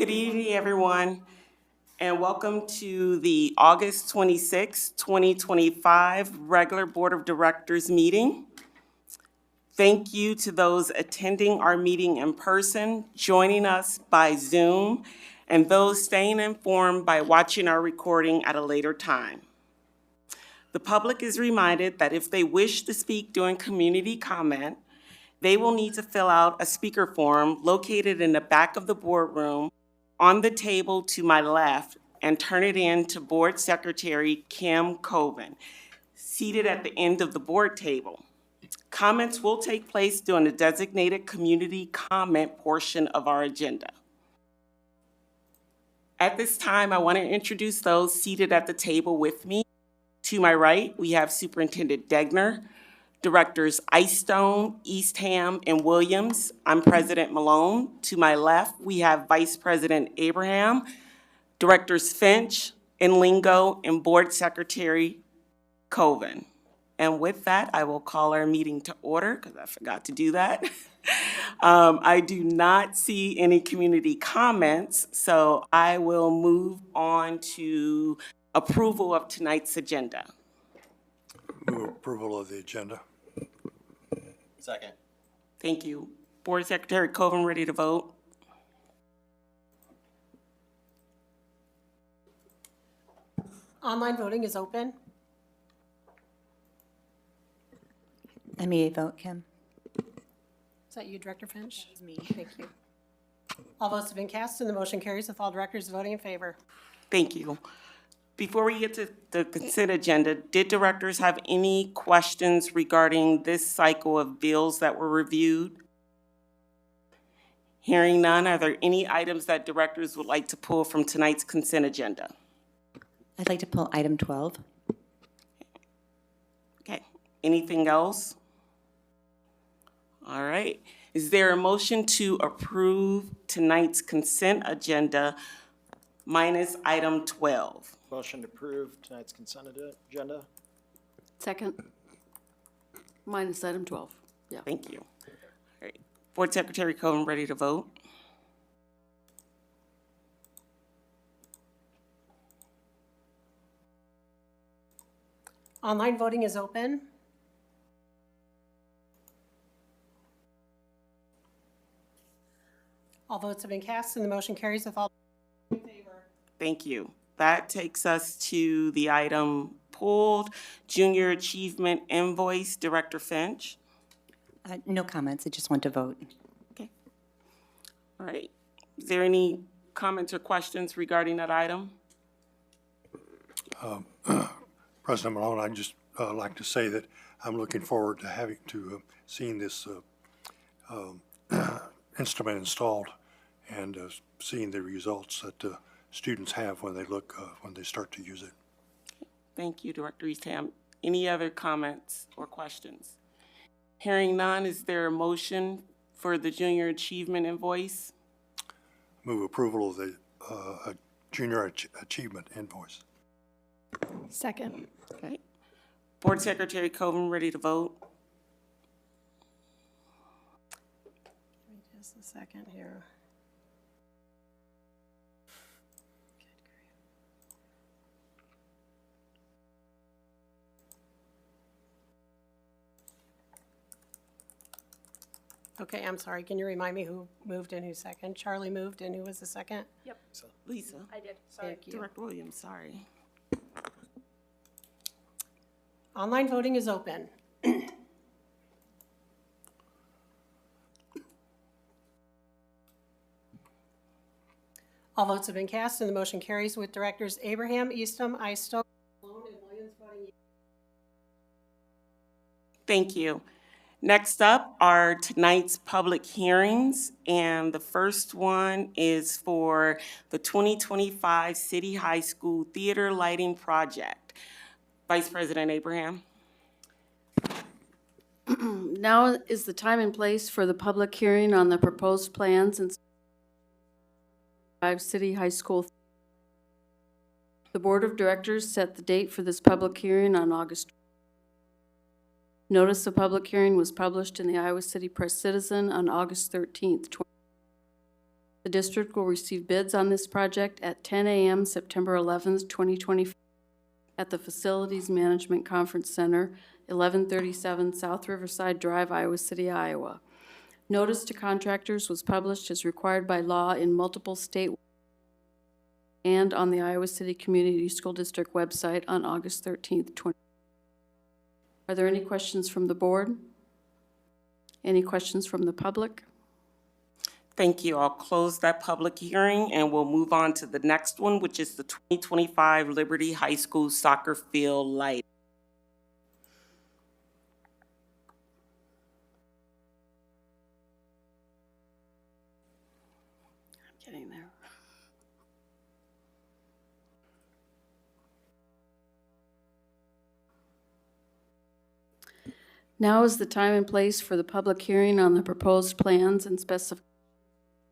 Good evening, everyone, and welcome to the August 26, 2025 regular Board of Directors meeting. Thank you to those attending our meeting in person, joining us by Zoom, and those staying informed by watching our recording at a later time. The public is reminded that if they wish to speak during community comment, they will need to fill out a speaker form located in the back of the boardroom on the table to my left and turn it in to Board Secretary Kim Coven, seated at the end of the board table. Comments will take place during the designated community comment portion of our agenda. At this time, I want to introduce those seated at the table with me. To my right, we have Superintendent Degner, Directors Icestone, Eastham, and Williams. I'm President Malone. To my left, we have Vice President Abraham, Directors Finch, and Lingo, and Board Secretary Coven. And with that, I will call our meeting to order, because I forgot to do that. I do not see any community comments, so I will move on to approval of tonight's agenda. Move approval of the agenda. Second. Thank you. Board Secretary Coven, ready to vote? Online voting is open. MEA vote, Kim. Is that you, Director Finch? That is me. Thank you. All votes have been cast and the motion carries with all directors voting in favor. Thank you. Before we get to the consent agenda, did directors have any questions regarding this cycle of bills that were reviewed? Hearing none, are there any items that directors would like to pull from tonight's consent agenda? I'd like to pull item 12. Okay, anything else? All right, is there a motion to approve tonight's consent agenda minus item 12? Motion to approve tonight's consent agenda. Second. Minus item 12. Yeah. Thank you. All right, Board Secretary Cohen, ready to vote? Online voting is open. All votes have been cast and the motion carries with all in favor. Thank you. That takes us to the item pulled, Junior Achievement Invoice, Director Finch. No comments. I just want to vote. Okay. All right. Is there any comments or questions regarding that item? President Malone, I'd just like to say that I'm looking forward to seeing this instrument installed and seeing the results that students have when they start to use it. Thank you, Director Eastham. Any other comments or questions? Hearing none, is there a motion for the Junior Achievement Invoice? Move approval of the Junior Achievement Invoice. Second. Okay. Board Secretary Coven, ready to vote? Give me just a second here. Okay, I'm sorry. Can you remind me who moved and who second? Charlie moved and who was the second? Lisa. I did. Thank you. Director Williams, sorry. Online voting is open. All votes have been cast and the motion carries with directors Abraham, Eastham, Icestone, Malone, and Williams voting yes. Thank you. Next up are tonight's public hearings, and the first one is for the 2025 City High School Theater Lighting Project. Vice President Abraham. Now is the time and place for the public hearing on the proposed plans and 5 City High School. The Board of Directors set the date for this public hearing on August. Notice of public hearing was published in the Iowa City Press Citizen on August 13th. The district will receive bids on this project at 10 a.m. September 11th, 2025, at the Facilities Management Conference Center, 1137 South Riverside Drive, Iowa City, Iowa. Notice to contractors was published as required by law in multiple state and on the Iowa City Community School District website on August 13th, 20. Are there any questions from the board? Any questions from the public? Thank you. I'll close that public hearing and we'll move on to the next one, which is the 2025 Liberty High School soccer field light. I'm getting there. Now is the time and place for the public hearing on the proposed plans and specifications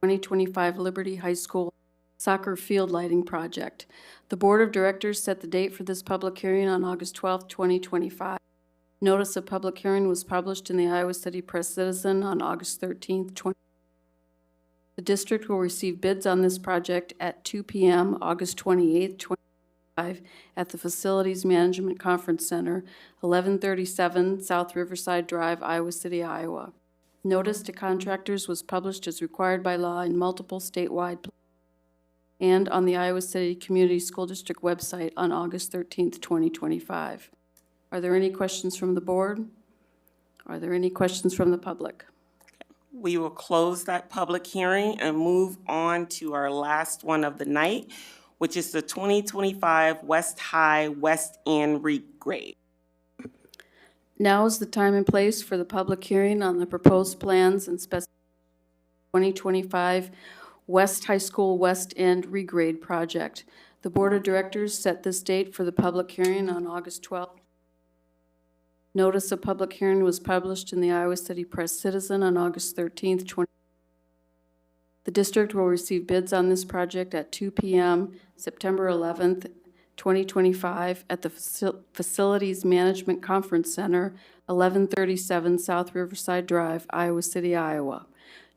2025 Liberty High School soccer field lighting project. The Board of Directors set the date for this public hearing on August 12th, 2025. Notice of public hearing was published in the Iowa City Press Citizen on August 13th, 2025. The district will receive bids on this project at 2 p.m. August 28th, 2025 at the Facilities Management Conference Center, 1137 South Riverside Drive, Iowa City, Iowa. Notice to contractors was published as required by law in multiple statewide and on the Iowa City Community School District website on August 13th, 2025. Are there any questions from the board? Are there any questions from the public? We will close that public hearing and move on to our last one of the night, which is the 2025 West High West End regrade. Now is the time and place for the public hearing on the proposed plans and specifications 2025 West High School West End regrade project. The Board of Directors set this date for the public hearing on August 12th. Notice of public hearing was published in the Iowa City Press Citizen on August 13th, 2020. The district will receive bids on this project at 2 p.m. September 11th, 2025 at the Facilities Management Conference Center, 1137 South Riverside Drive, Iowa City, Iowa.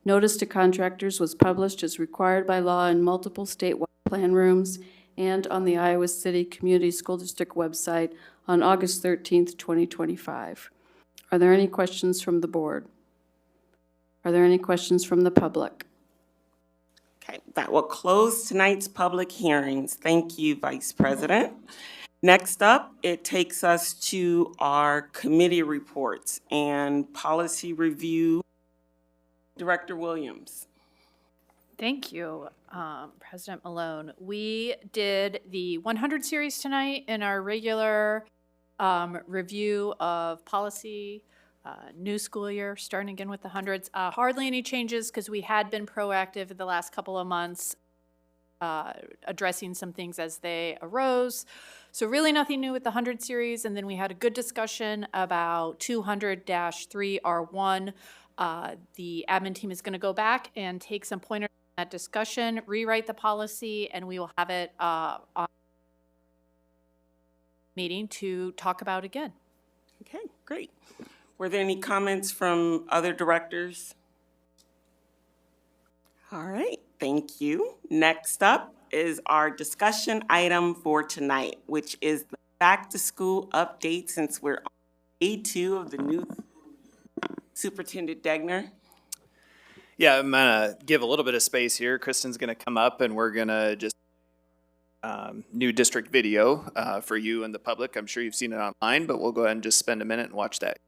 Notice to contractors was published as required by law in multiple statewide plan rooms and on the Iowa City Community School District website on August 13th, 2025. Are there any questions from the board? Are there any questions from the public? Okay, that will close tonight's public hearings. Thank you, Vice President. Next up, it takes us to our committee reports and policy review. Director Williams. Thank you, President Malone. We did the 100 series tonight in our regular review of policy, new school year, starting again with the hundreds. Hardly any changes because we had been proactive in the last couple of months, addressing some things as they arose. So really nothing new with the 100 series. And then we had a good discussion about 200-3R1. The admin team is going to go back and take some pointers on that discussion, rewrite the policy, and we will have it on meeting to talk about again. Okay, great. Were there any comments from other directors? All right, thank you. Next up is our discussion item for tonight, which is the back to school update since we're on day 2 of the new Superintendent Degner. Yeah, I'm gonna give a little bit of space here. Kristen's gonna come up and we're gonna just new district video for you and the public. I'm sure you've seen it online, but we'll go ahead and just spend a minute and watch that.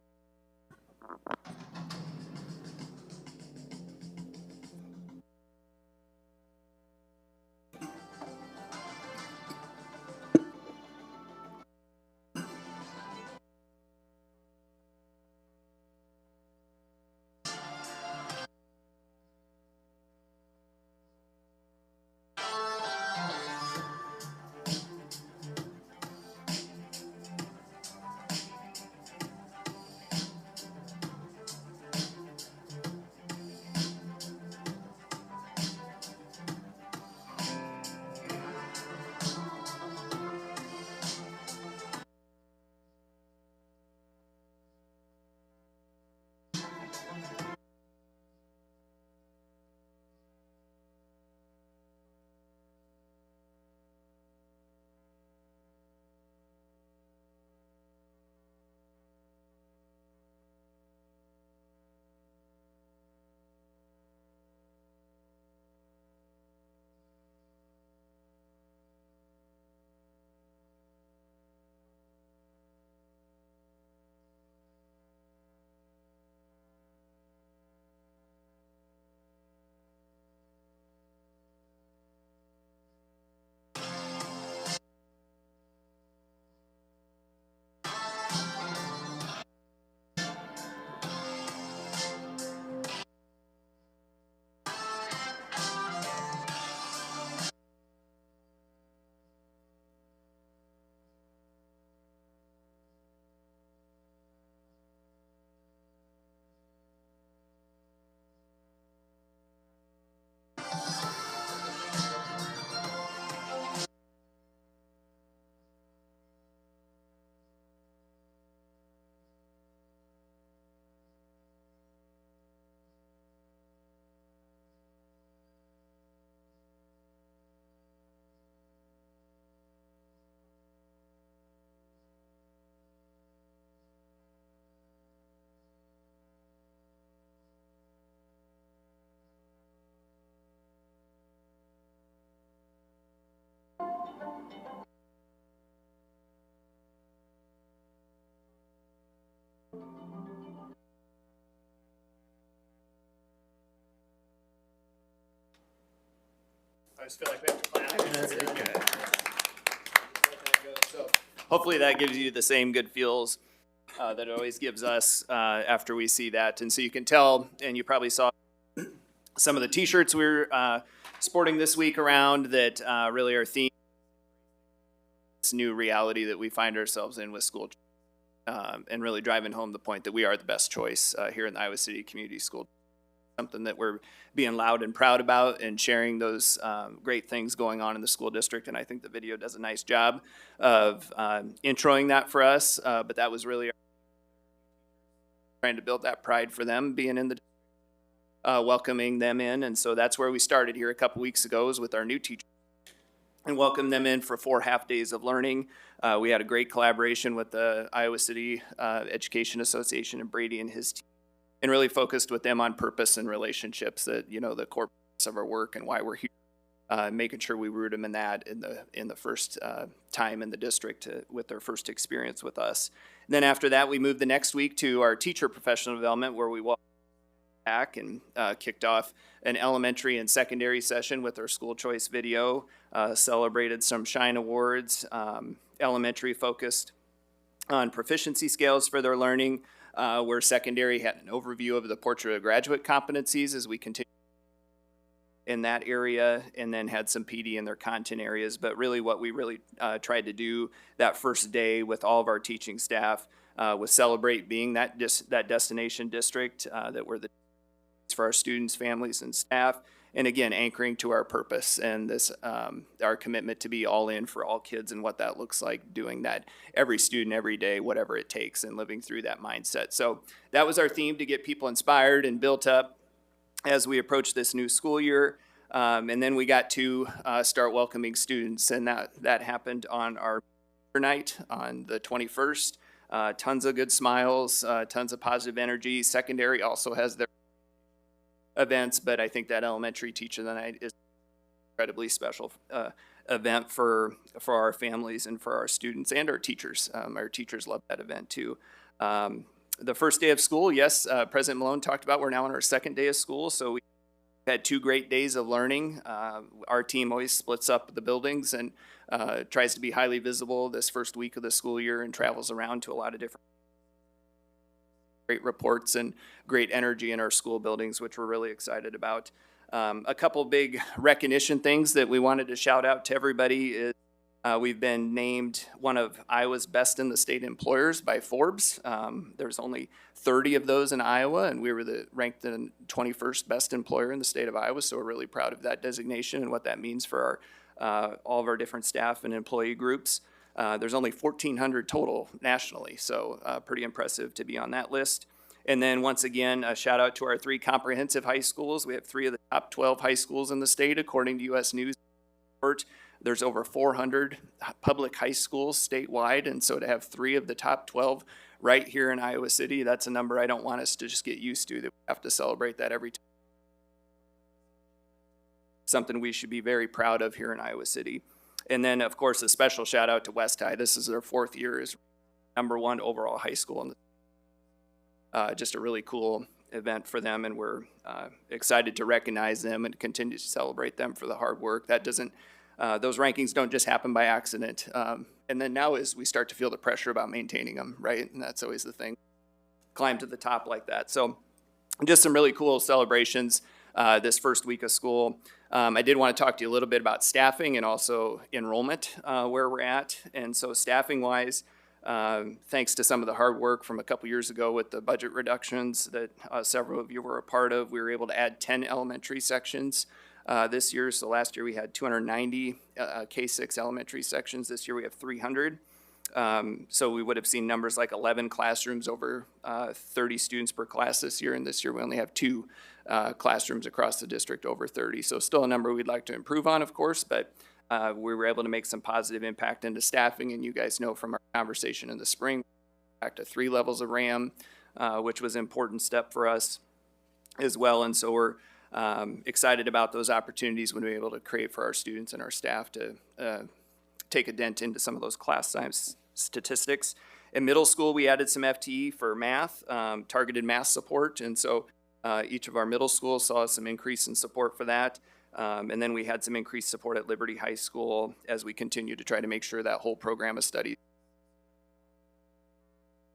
I just feel like we have to clap. So hopefully that gives you the same good feels that it always gives us after we see that. And so you can tell, and you probably saw some of the T-shirts we're sporting this week around that really are themed this new reality that we find ourselves in with school, and really driving home the point that we are the best choice here in the Iowa City Community School. Something that we're being loud and proud about and sharing those great things going on in the school district. And I think the video does a nice job of introing that for us. But that was really trying to build that pride for them being in the welcoming them in. And so that's where we started here a couple weeks ago, is with our new teachers, and welcome them in for 4 half days of learning. We had a great collaboration with the Iowa City Education Association and Brady and his team, and really focused with them on purpose and relationships, that, you know, the core purpose of our work and why we're here, making sure we root them in that in the first time in the district with their first experience with us. And then after that, we moved the next week to our teacher professional development, where we walked back and kicked off an elementary and secondary session with our school choice video, celebrated some Shine Awards, elementary focused on proficiency scales for their learning, where secondary had an overview of the Portrait of Graduate competencies as we continue in that area, and then had some PD in their content areas. But really what we really tried to do that first day with all of our teaching staff was celebrate being that destination district, that we're the for our students, families, and staff. And again, anchoring to our purpose and this, our commitment to be all in for all kids, and what that looks like, doing that every student, every day, whatever it takes, and living through that mindset. So that was our theme, to get people inspired and built up as we approach this new school year. And then we got to start welcoming students, and that happened on our night on the 21st. Tons of good smiles, tons of positive energy. Secondary also has their events, but I think that elementary teacher of the night is an incredibly special event for our families and for our students and our teachers. Our teachers love that event too. The first day of school, yes, President Malone talked about, we're now on our second day of school, so we had 2 great days of learning. Our team always splits up the buildings and tries to be highly visible this first week of the school year, and travels around to a lot of different great reports and great energy in our school buildings, which we're really excited about. A couple big recognition things that we wanted to shout out to everybody is we've been named one of Iowa's best in the state employers by Forbes. There's only 30 of those in Iowa, and we were ranked the 21st best employer in the state of Iowa. So we're really proud of that designation and what that means for all of our different staff and employee groups. There's only 1,400 total nationally, so pretty impressive to be on that list. And then once again, a shout out to our 3 comprehensive high schools. We have 3 of the top 12 high schools in the state, according to U.S. News. There's over 400 public high schools statewide, and so to have 3 of the top 12 right here in Iowa City, that's a number I don't want us to just get used to, that we have to celebrate that every time. Something we should be very proud of here in Iowa City. And then, of course, a special shout out to West High. This is their 4th year as #1 overall high school in the just a really cool event for them, and we're excited to recognize them and continue to celebrate them for the hard work. That doesn't, those rankings don't just happen by accident. And then now as we start to feel the pressure about maintaining them, right? And that's always the thing, climb to the top like that. So just some really cool celebrations this first week of school. I did want to talk to you a little bit about staffing and also enrollment, where we're at. And so staffing wise, thanks to some of the hard work from a couple years ago with the budget reductions that several of you were a part of, we were able to add 10 elementary sections this year. So last year we had 290 K-6 elementary sections. This year we have 300. So we would have seen numbers like 11 classrooms over 30 students per class this year, and this year we only have 2 classrooms across the district over 30. So still a number we'd like to improve on, of course, but we were able to make some positive impact into staffing, and you guys know from our conversation in the spring, back to 3 levels of RAM, which was an important step for us as well. And so we're excited about those opportunities when we're able to create for our students and our staff to take a dent into some of those class size statistics. In middle school, we added some FTE for math, targeted math support, and so each of our middle schools saw some increase in support for that. And then we had some increased support at Liberty High School as we continue to try to make sure that whole program of study.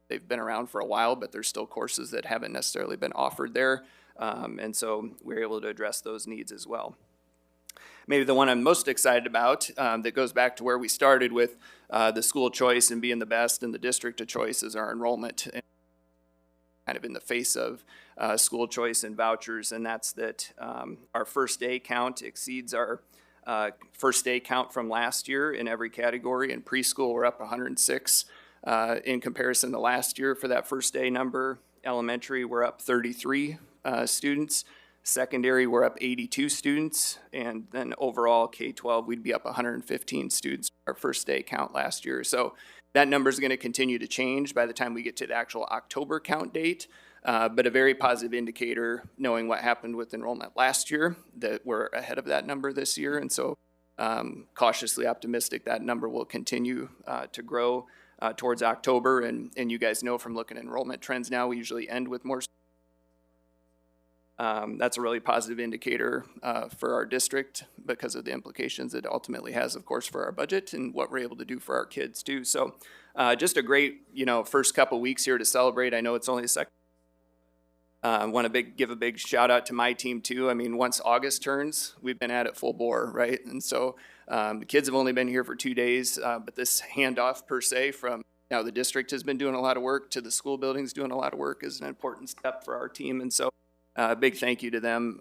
They've been around for a while, but there's still courses that haven't necessarily been offered there. And so we're able to address those needs as well. Maybe the one I'm most excited about that goes back to where we started with the school choice and being the best in the district of choice is our enrollment. Kind of in the face of school choice and vouchers, and that's that our first day count exceeds our first day count from last year in every category. In preschool, we're up 106 in comparison to last year for that first day number. Elementary, we're up 33 students. Secondary, we're up 82 students. And then overall, K-12, we'd be up 115 students our first day count last year. So that number is going to continue to change by the time we get to the actual October count date. But a very positive indicator, knowing what happened with enrollment last year, that we're ahead of that number this year. And so cautiously optimistic that number will continue to grow towards October. And you guys know from looking at enrollment trends now, we usually end with more. That's a really positive indicator for our district because of the implications it ultimately has, of course, for our budget and what we're able to do for our kids too. So just a great, first couple weeks here to celebrate. I know it's only the second. Want to give a big shout out to my team too. I mean, once August turns, we've been at it full bore, right? And so the kids have only been here for 2 days, but this handoff per se from now the district has been doing a lot of work to the school buildings doing a lot of work is an important step for our team. And so big thank you to them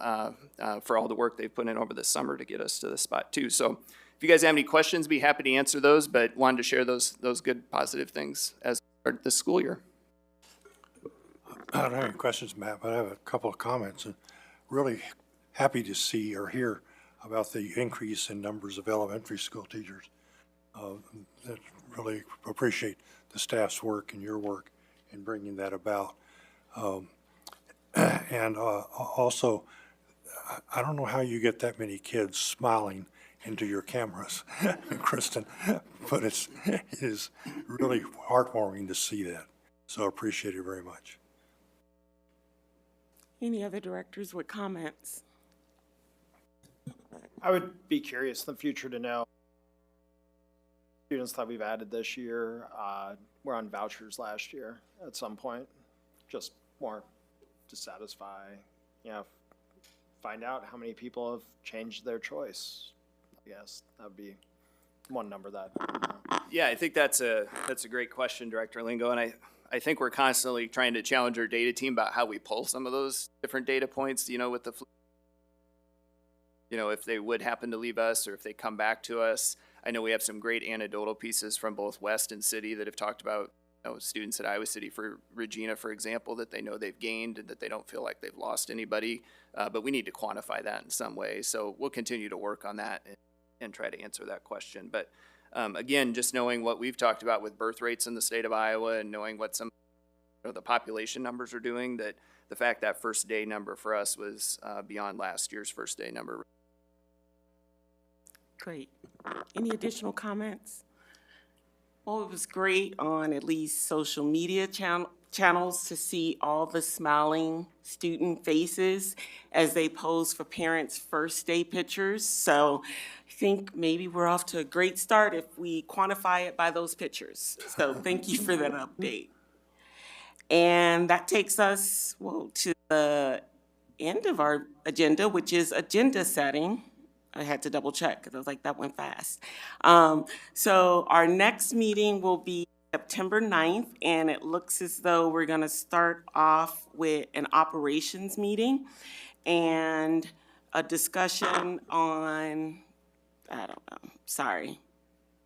for all the work they've put in over the summer to get us to this spot too. So if you guys have any questions, be happy to answer those, but wanted to share those good positive things as we start this school year. I don't have any questions, Matt, but I have a couple of comments. And really happy to see or hear about the increase in numbers of elementary school teachers. That really appreciate the staff's work and your work in bringing that about. And also, I don't know how you get that many kids smiling into your cameras, Kristen, but it is really heartwarming to see that. So appreciate it very much. Any other directors with comments? I would be curious in the future to know students that we've added this year were on vouchers last year at some point, just more to satisfy, find out how many people have changed their choice. I guess that would be one number that. Yeah, I think that's a great question, Director Lingo, and I think we're constantly trying to challenge our data team about how we pull some of those different data points, with the, if they would happen to leave us or if they come back to us. I know we have some great anecdotal pieces from both West and City that have talked about students at Iowa City, for Regina, for example, that they know they've gained and that they don't feel like they've lost anybody. But we need to quantify that in some way. So we'll continue to work on that and try to answer that question. But again, just knowing what we've talked about with birth rates in the state of Iowa and knowing what some of the population numbers are doing, that the fact that first day number for us was beyond last year's first day number. Great. Any additional comments? Well, it was great on at least social media channels to see all the smiling student faces as they pose for parents' first day pictures. So I think maybe we're off to a great start if we quantify it by those pictures. So thank you for that update. And that takes us, to the end of our agenda, which is agenda setting. I had to double check because I was like, that went fast. So our next meeting will be September 9th, and it looks as though we're going to start off with an operations meeting and a discussion on,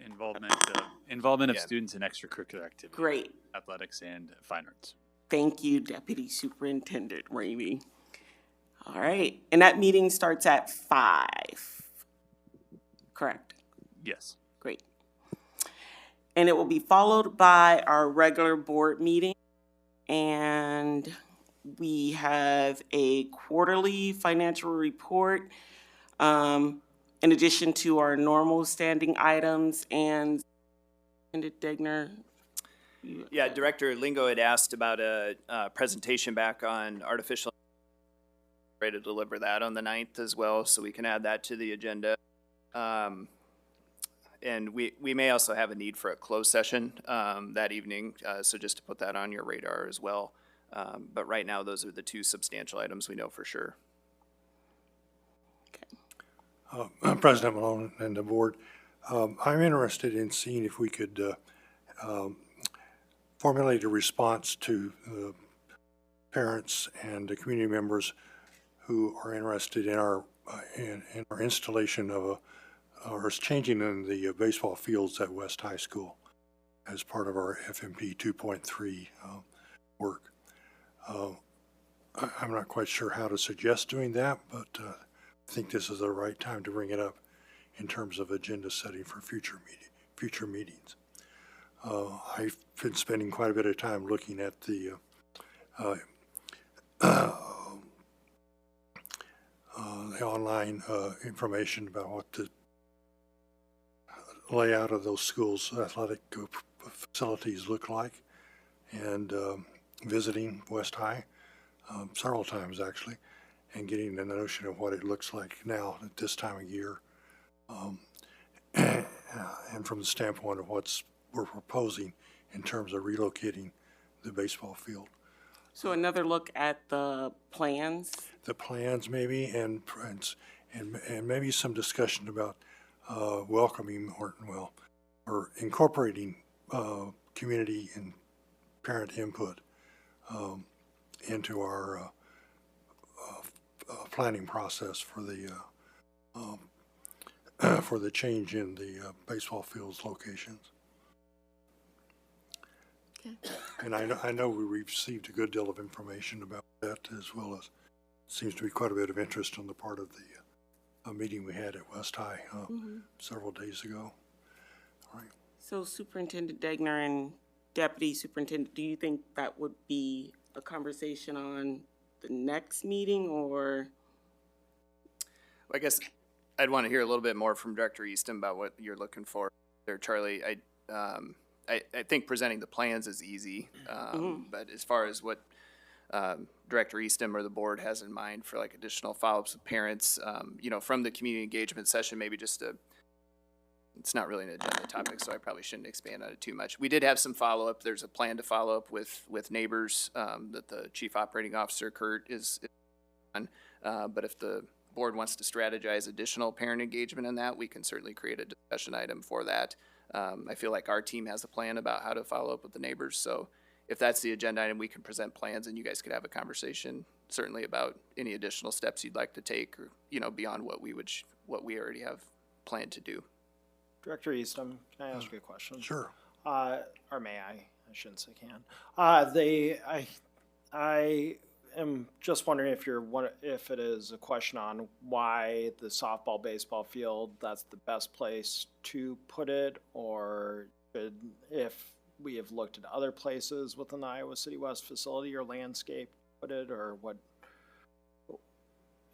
Involvement of students in extracurricular activities. Great. Athletics and fine arts. Thank you, Deputy Superintendent Ramey. All right, and that meeting starts at 5. Correct? Yes. Great. And it will be followed by our regular board meeting. And we have a quarterly financial report, in addition to our normal standing items. And Degner. Yeah, Director Lingo had asked about a presentation back on artificial ready to deliver that on the 9th as well, so we can add that to the agenda. And we may also have a need for a closed session that evening, so just to put that on your radar as well. But right now, those are the two substantial items we know for sure. President Malone and the board, I'm interested in seeing if we could formulate a response to the parents and the community members who are interested in our installation of or changing in the baseball fields at West High School as part of our FMP 2.3 work. I'm not quite sure how to suggest doing that, but I think this is the right time to bring it up in terms of agenda setting for future meetings. I've been spending quite a bit of time looking at the online information about what the layout of those schools' athletic facilities look like, and visiting West High several times actually, and getting the notion of what it looks like now at this time of year, and from the standpoint of we're proposing in terms of relocating the baseball field. So another look at the plans. The plans maybe, and maybe some discussion about welcoming or incorporating community and parent input into our planning process for the change in the baseball fields locations. Okay. And I know we received a good deal of information about that, as well as seems to be quite a bit of interest on the part of the meeting we had at West High several days ago. All right. So Superintendent Degner and Deputy Superintendent, do you think that would be a conversation on the next meeting, or? I guess I'd want to hear a little bit more from Director Easton about what you're looking for there, Charlie. I think presenting the plans is easy, but as far as what Director Easton or the board has in mind for like additional follow-ups with parents, from the community engagement session, maybe it's not really an agenda topic, so I probably shouldn't expand on it too much. We did have some follow-up. There's a plan to follow up with neighbors that the Chief Operating Officer, Kurt, is on. But if the board wants to strategize additional parent engagement in that, we can certainly create a discussion item for that. I feel like our team has a plan about how to follow up with the neighbors, so if that's the agenda item, we can present plans and you guys could have a conversation certainly about any additional steps you'd like to take, or, beyond what we already have planned to do. Director Easton, can I ask you a question? Sure. Or may I? I shouldn't say can. I am just wondering if it is a question on why the softball, baseball field, that's the best place to put it, or if we have looked at other places within the Iowa City West facility or landscape, put it, or what?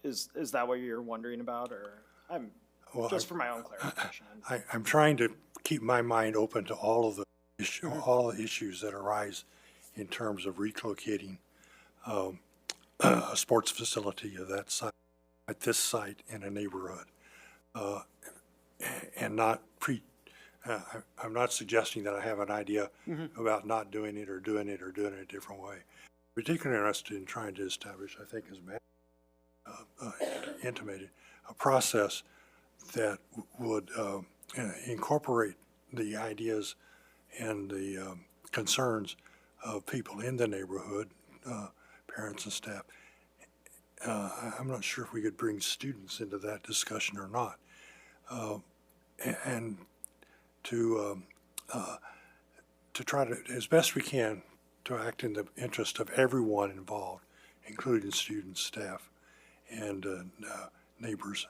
Is that what you're wondering about, or just for my own clarification? I'm trying to keep my mind open to all of the issues that arise in terms of relocating a sports facility of that site at this site in a neighborhood, and not I'm not suggesting that I have an idea about not doing it or doing it a different way. Particularly interested in trying to establish, I think, as Matt intimated, a process that would incorporate the ideas and the concerns of people in the neighborhood, parents and staff. I'm not sure if we could bring students into that discussion or not. And to try to, as best we can, to act in the interest of everyone involved, including students, staff, and neighbors.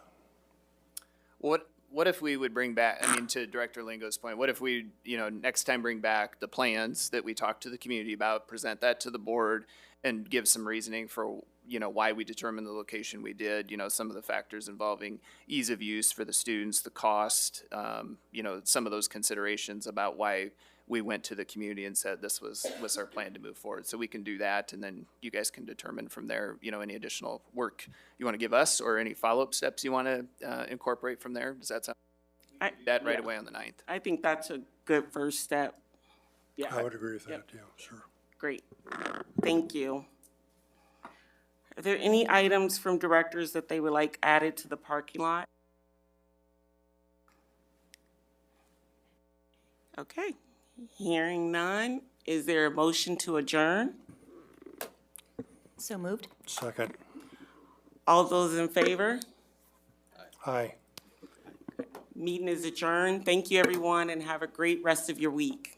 What if we would bring back, to Director Lingo's point, what if we, next time bring back the plans that we talked to the community about, present that to the board, and give some reasoning for why we determined the location we did, some of the factors involving ease of use for the students, the cost, some of those considerations about why we went to the community and said this was our plan to move forward. So we can do that, and then you guys can determine from there, any additional work you want to give us or any follow-up steps you want to incorporate from there. Does that sound? That right away on the 9th. I think that's a good first step. Yeah, I would agree with that, yeah, sure. great. Thank you. Are there any items from directors that they would like added to the parking lot? Okay, hearing none, is there a motion to adjourn? So moved. Second, All those in favor? aye. Meeting is adjourned. Thank you, everyone, and have a great rest of your week.